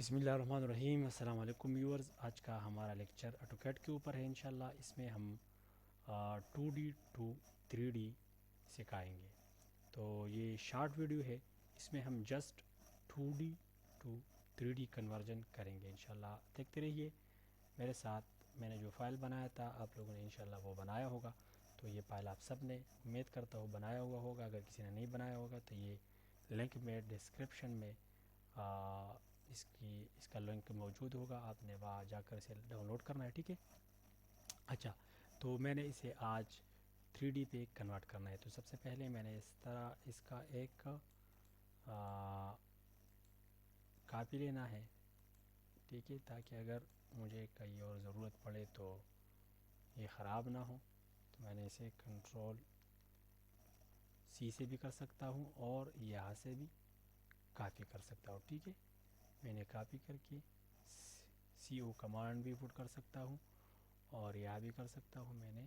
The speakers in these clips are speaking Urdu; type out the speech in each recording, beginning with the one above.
بسم اللہ الرحمن الرحیم۔ السلام علیکم ویورز، آج کا ہمارا لیکچر آٹوکیڈ کے اوپر ہے انشاءاللہ۔ اس میں ہم 2D ٹو 3D سکھائیں گے۔ تو یہ شارٹ ویڈیو ہے، اس میں ہم just 2D to 3D conversion کریں گے انشاءاللہ۔ دیکھتے رہیے میرے ساتھ۔ میں نے جو فائل بنایا تھا آپ لوگوں نے انشاءاللہ وہ بنایا ہوگا، تو یہ فائل آپ سب نے امید کرتا ہوں بنایا ہوا ہوگا۔ اگر کسی نے نہیں بنایا ہوگا تو یہ لنک میں ڈسکرپشن میں اس کا لنک موجود ہوگا، آپ نے وہاں جا کر اسے ڈاؤن لوڈ کرنا ہے، ٹھیک ہے۔ اچھا، تو میں نے اسے آج 3D پہ کنورٹ کرنا ہے۔ تو سب سے پہلے میں نے اس طرح اس کا ایک کاپی لینا ہے، ٹھیک ہے، تاکہ اگر مجھے کہیں اور ضرورت پڑے تو یہ خراب نہ ہو۔ تو میں نے اسے کنٹرول C سے بھی کر سکتا ہوں اور یہاں سے بھی کاپی کر سکتا ہوں، ٹھیک ہے۔ میں نے کاپی کر کے CO کمانڈ بھی پٹ کر سکتا ہوں اور یہاں بھی کر سکتا ہوں۔ میں نے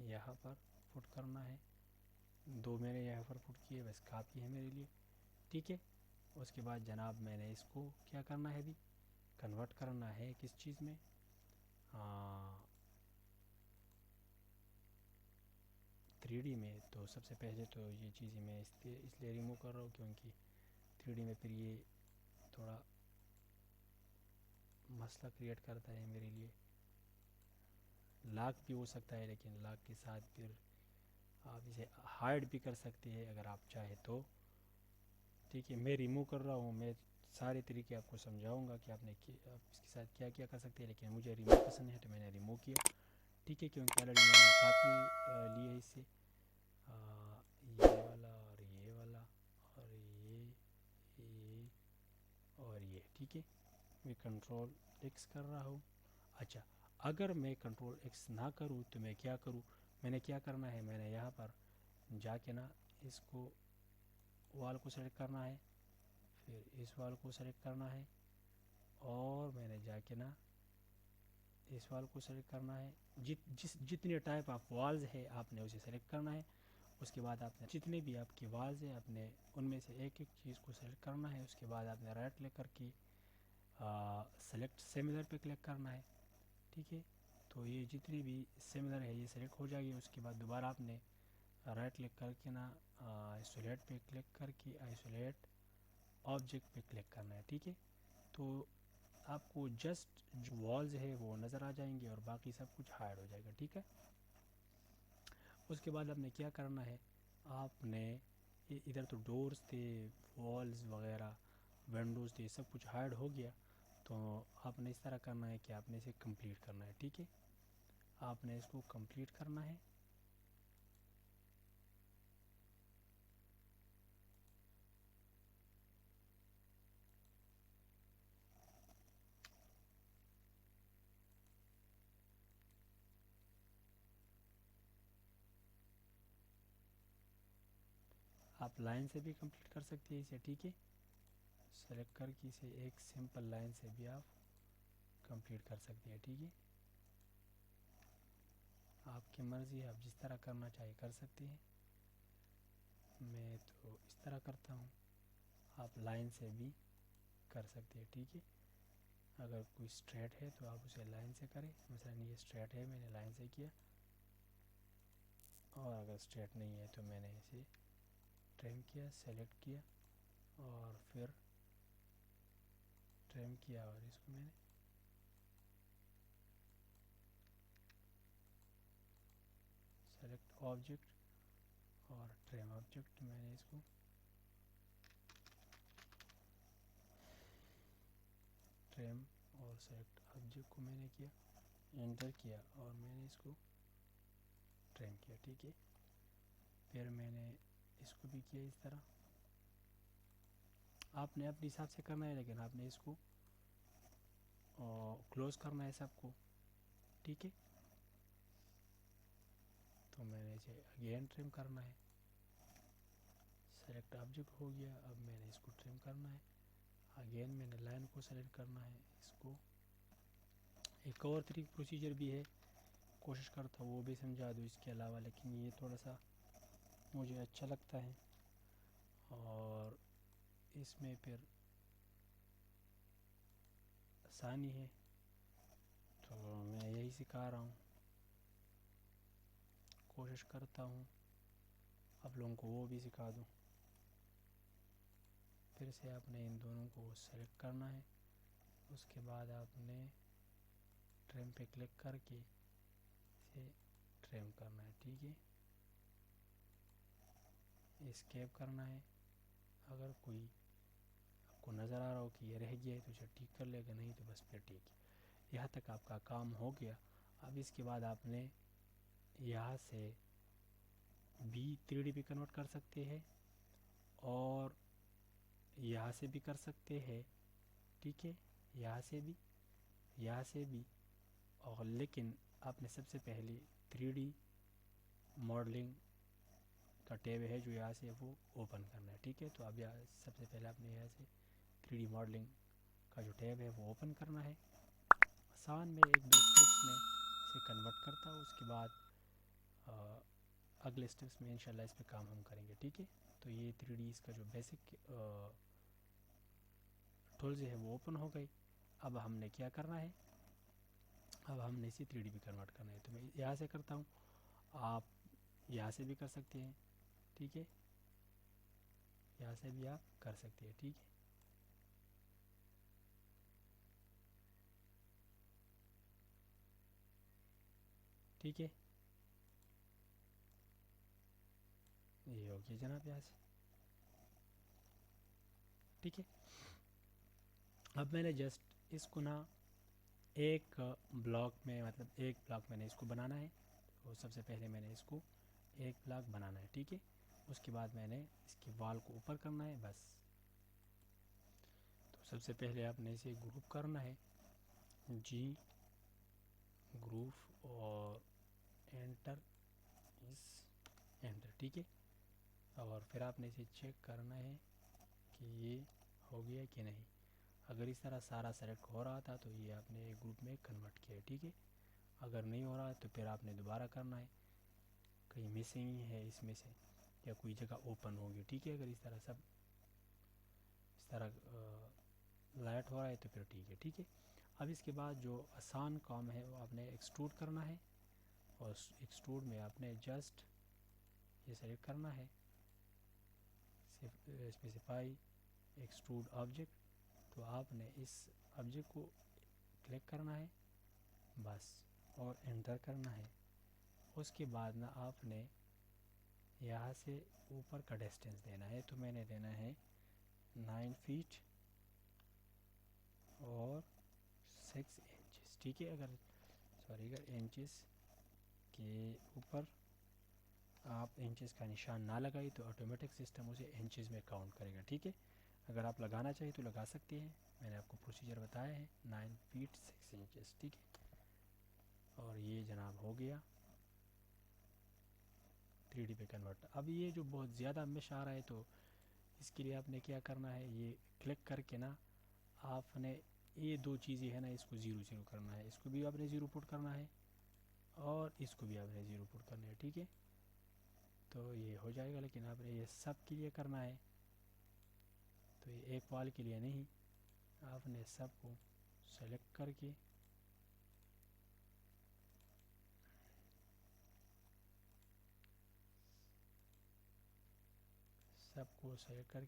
یہاں پر پٹ کرنا ہے، دو میں نے یہاں پر پٹ کیے، بس کاپی ہے میرے لیے، ٹھیک ہے۔ اس کے بعد جناب میں نے اس کو کیا کرنا ہے، بھی کنورٹ کرنا ہے کس چیز میں، 3D میں۔ تو سب سے پہلے تو یہ چیزیں میں اس لیے ریموو کر رہا ہوں کیونکہ 3D میں پھر یہ تھوڑا مسئلہ کریٹ کرتا ہے میرے لیے۔ لاک بھی ہو سکتا ہے، لیکن لاک کے ساتھ پھر آپ اسے ہائڈ بھی کر سکتے ہیں اگر آپ چاہیں تو، ٹھیک ہے۔ میں ریموو کر رہا ہوں، میں سارے طریقے آپ کو سمجھاؤں گا کہ آپ اس کے ساتھ کیا کیا کر سکتے ہیں، لیکن مجھے ریموو پسند ہے تو میں نے ریموو کیا، ٹھیک ہے، کیونکہ آلریڈی میں نے کافی لیے اس سے، یہ والا اور یہ والا اور یہ اور یہ، ٹھیک ہے۔ میں کنٹرول X کر رہا ہوں۔ اچھا، اگر میں کنٹرول X نہ کروں تو میں کیا کروں، میں نے کیا کرنا ہے، میں نے یہاں پر جا کے نا اس کو وال کو سلیکٹ کرنا ہے، پھر اس وال کو سلیکٹ کرنا ہے، اور میں نے جا کے نا اس وال کو سلیکٹ کرنا ہے۔ جتنے ٹائپ آف والز ہے آپ نے اسے سلیکٹ کرنا ہے۔ اس کے بعد آپ نے جتنے بھی آپ کی والز ہیں آپ نے ان میں سے ایک ایک چیز کو سلیکٹ کرنا ہے۔ اس کے بعد آپ نے رائٹ کلک کر کے سلیکٹ سیملر پہ کلک کرنا ہے، ٹھیک ہے۔ تو یہ جتنی بھی سیملر ہے یہ سلیکٹ ہو جائے گی۔ اس کے بعد دوبارہ آپ نے رائٹ کلک کر کے نا آئسولیٹ پہ کلک کر کے آئسولیٹ آبجیکٹ پہ کلک کرنا ہے، ٹھیک ہے۔ تو آپ کو جسٹ جو والز ہے وہ نظر آ جائیں گے اور باقی سب کچھ ہائڈ ہو جائے گا، ٹھیک ہے۔ اس کے بعد آپ نے کیا کرنا ہے، آپ نے ادھر تو ڈورز تھے، والز وغیرہ، ونڈوز تھے، سب کچھ ہائڈ ہو گیا۔ تو آپ نے اس طرح کرنا ہے کہ آپ نے اسے کمپلیٹ کرنا ہے، ٹھیک ہے۔ آپ نے اس کو کمپلیٹ کرنا ہے۔ آپ لائن سے بھی کمپلیٹ کر سکتے ہیں اسے، ٹھیک ہے۔ سلیکٹ کر کے اسے ایک سمپل لائن سے بھی آپ کمپلیٹ کر سکتے ہیں، ٹھیک ہے۔ آپ کی مرضی ہے، آپ جس طرح کرنا چاہے کر سکتے ہیں۔ میں تو اس طرح کرتا ہوں، آپ لائن سے بھی کر سکتے ہیں، ٹھیک ہے۔ اگر کوئی اسٹریٹ ہے تو آپ اسے لائن سے کریں، مثلا یہ اسٹریٹ ہے میں نے لائن سے کیا، اور اگر اسٹریٹ نہیں ہے تو میں نے اسے ٹرم کیا، سیلیکٹ کیا اور پھر ٹرم کیا، اور اس کو میں نے سیلیکٹ آبجیکٹ اور ٹرم آبجیکٹ، میں نے اس کو ٹرم اور سیلیکٹ آبجیکٹ کو میں نے کیا، انٹر کیا اور میں نے اس کو ٹرم کیا، ٹھیک ہے۔ پھر میں نے اس کو بھی کیا اس طرح۔ آپ نے اپنے حساب سے کرنا ہے، لیکن آپ نے اس کو کلوز کرنا ہے سب کو، ٹھیک ہے۔ تو میں نے اسے اگین ٹرم کرنا ہے، سیلیکٹ آبجیکٹ ہو گیا، اب میں نے اس کو ٹرم کرنا ہے، اگین میں نے لائن کو سیلیکٹ کرنا ہے، اس کو ایک اور پروسیجر بھی ہے، کوشش کرتا ہوں وہ بھی سمجھا دوں اس کے علاوہ، لیکن یہ تھوڑا سا مجھے اچھا لگتا ہے، اور اس میں پھر آسانی ہے، تو میں یہی سکھا رہا ہوں، کوشش کرتا ہوں آپ لوگوں کو وہ بھی سکھا دوں۔ پھر سے آپ نے ان دونوں کو سلیکٹ کرنا ہے، اس کے بعد آپ نے ٹرم پہ کلک کر کے اسے ٹرم کرنا ہے، ٹھیک ہے، اسکیپ کرنا ہے۔ اگر کوئی آپ کو نظر آ رہا ہو کہ یہ رہ گیا ہے تو اسے ٹھیک کر لے گا، نہیں تو بس پھر ٹھیک ہے۔ یہاں تک آپ کا کام ہو گیا۔ اب اس کے بعد آپ نے یہاں سے بھی 3D پہ کنورٹ کر سکتے ہیں اور یہاں سے بھی کر سکتے ہیں، ٹھیک ہے، یہاں سے بھی اور لیکن آپ نے سب سے پہلے 3D ماڈلنگ کا ٹیب ہے جو یہاں سے وہ اوپن کرنا ہے، ٹھیک ہے۔ تو اب یہاں سب سے پہلے آپ نے یہاں سے 3D ماڈلنگ کا جو ٹیب ہے وہ اوپن کرنا ہے۔ آسان میں ایک دو اسٹیپس میں اسے کنورٹ کرتا ہوں، اس کے بعد اگلے اسٹیپس میں انشاءاللہ اس پہ کام ہم کریں گے، ٹھیک ہے۔ تو یہ 3D اس کا جو بیسک ٹولز ہے وہ اوپن ہو گئی۔ اب ہم نے کیا کرنا ہے، اب ہم نے اسے 3D پہ کنورٹ کرنا ہے۔ تو میں یہاں سے کرتا ہوں، آپ یہاں سے بھی کر سکتے ہیں، ٹھیک ہے، یہاں سے بھی آپ کر سکتے ہیں، ٹھیک ہے۔ ٹھیک ہے، یہ ہو گیا جناب یہاں سے، ٹھیک ہے۔ اب میں نے جسٹ اس کو نا ایک بلاک میں، مطلب ایک بلاک میں نے اس کو بنانا ہے، تو سب سے پہلے میں نے اس کو ایک بلاک بنانا ہے، ٹھیک ہے۔ اس کے بعد میں نے اس کی وال کو اوپر کرنا ہے بس۔ تو سب سے پہلے آپ نے اسے گروپ کرنا ہے، جی گروپ اور انٹر انٹر، ٹھیک ہے۔ اور پھر آپ نے اسے چیک کرنا ہے کہ یہ ہو گیا کہ نہیں۔ اگر اس طرح سارا سلیکٹ ہو رہا تھا تو یہ آپ نے ایک گروپ میں کنورٹ کیا ہے، ٹھیک ہے۔ اگر نہیں ہو رہا ہے تو پھر آپ نے دوبارہ کرنا ہے، کہیں مسنگ ہے اس میں سے یا کوئی جگہ اوپن ہوگی، ٹھیک ہے۔ اگر اس طرح سب اس طرح لائٹ ہو رہا ہے تو پھر ٹھیک ہے۔ اب اس کے بعد جو آسان کام ہے وہ آپ نے ایکسٹروڈ کرنا ہے، اور ایکسٹروڈ میں آپ نے جسٹ یہ سلیکٹ کرنا ہے، اسپیسیفائی ایکسٹروڈ آبجیکٹ۔ تو آپ نے اس آبجیکٹ کو کلک کرنا ہے بس، اور انٹر کرنا ہے۔ اس کے بعد نا آپ نے یہاں سے اوپر کا ڈسٹینس دینا ہے، تو میں نے دینا ہے 9 فیٹ اور 6 انچز، ٹھیک ہے۔ اگر انچز کے اوپر آپ انچز کا نشان نہ لگائی تو آٹومیٹک سسٹم اسے انچز میں کاؤنٹ کرے گا، ٹھیک ہے۔ اگر آپ لگانا چاہیے تو لگا سکتے ہیں، میں نے آپ کو پروسیجر بتایا ہے، 9 فیٹ 6 انچز، ٹھیک ہے۔ اور یہ جناب ہو گیا 3D پہ کنورٹ۔ اب یہ جو بہت زیادہ مش آ رہا ہے تو اس کے لیے آپ نے کیا کرنا ہے، یہ کلک کر کے نا آپ نے یہ دو چیزیں ہیں نا، اس کو 0 0 کرنا ہے، اس کو بھی آپ نے 0 پٹ کرنا ہے اور اس کو بھی آپ نے 0 پٹ کرنا ہے، ٹھیک ہے۔ تو یہ ہو جائے گا، لیکن آپ نے یہ سب کے لیے کرنا ہے، تو یہ ایک وال کے لیے نہیں، آپ نے سب کو سلیکٹ کر کے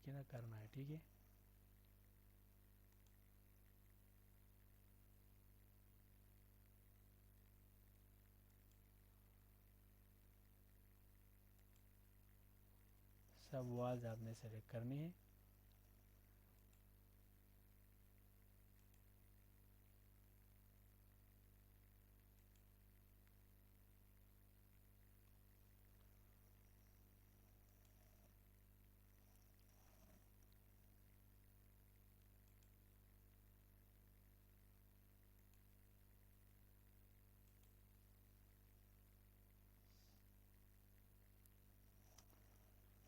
نا کرنا ہے، ٹھیک ہے۔ سب والز آپ نے سلیکٹ کرنی ہے۔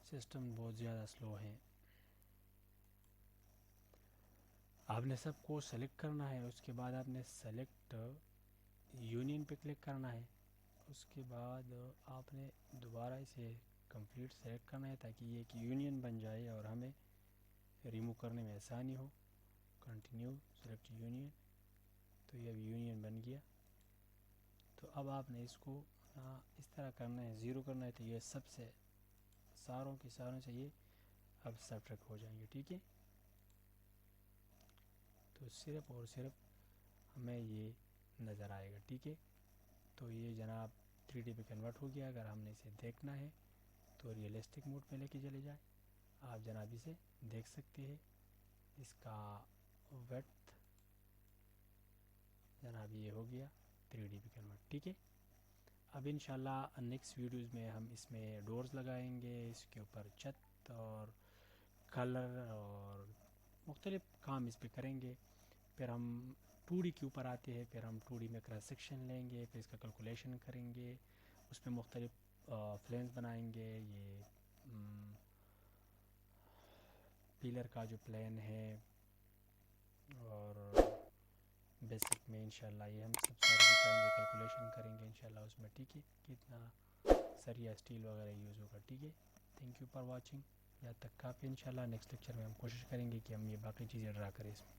سسٹم بہت زیادہ سلو ہے۔ آپ نے سب کو سلیکٹ کرنا ہے، اس کے بعد آپ نے سلیکٹ یونین پہ کلک کرنا ہے۔ اس کے بعد آپ نے دوبارہ اسے کمپلیٹ سلیکٹ کرنا ہے تاکہ یہ ایک یونین بن جائے اور ہمیں ریموو کرنے میں آسانی ہو۔ کنٹینیو سلیکٹ یونین، تو یہ اب یونین بن گیا. تو اب آپ نے اس کو اس طرح کرنا ہے، زیرو کرنا ہے، تو یہ سب سے ساروں سے یہ اب سبٹریکٹ ہو جائیں گے. ٹھیک ہے، تو صرف اور صرف ہمیں یہ نظر آئے گا. ٹھیک ہے، تو یہ جناب 3D پہ کنورٹ ہو گیا. اگر ہم نے اسے دیکھنا ہے تو ریئلسٹک موڈ پہ لے کے چلے جائیں. آپ جناب اسے دیکھ سکتے ہیں. اس کا ویڈتھ جناب یہ ہو گیا 3D پہ کنورٹ. ٹھیک ہے، اب انشاءاللہ نیکسٹ ویڈیوز میں ہم اس میں ڈورز لگائیں گے، اس کے اوپر چھت اور کلر اور مختلف کام اس پہ کریں گے. پھر ہم 2D کے اوپر آتے ہیں، پھر ہم 2D میں کراس سیکشن لیں گے، پھر اس کا کیلکولیشن کریں گے، اس میں مختلف پلینز بنائیں گے. یہ پیلر کا جو پلین ہے، اور بیسک میں انشاءاللہ یہ ہم سب سارے کریں گے، کیلکولیشن کریں گے انشاءاللہ اس میں. ٹھیک ہے، کتنا سریا اسٹیل وغیرہ یوز ہوگا. ٹھیک ہے، تھینک یو فار واچنگ. یہاں تک کافی. انشاءاللہ نیکسٹ لیکچر میں ہم کوشش کریں گے کہ ہم یہ باقی چیزیں ڈرا کریں اس میں.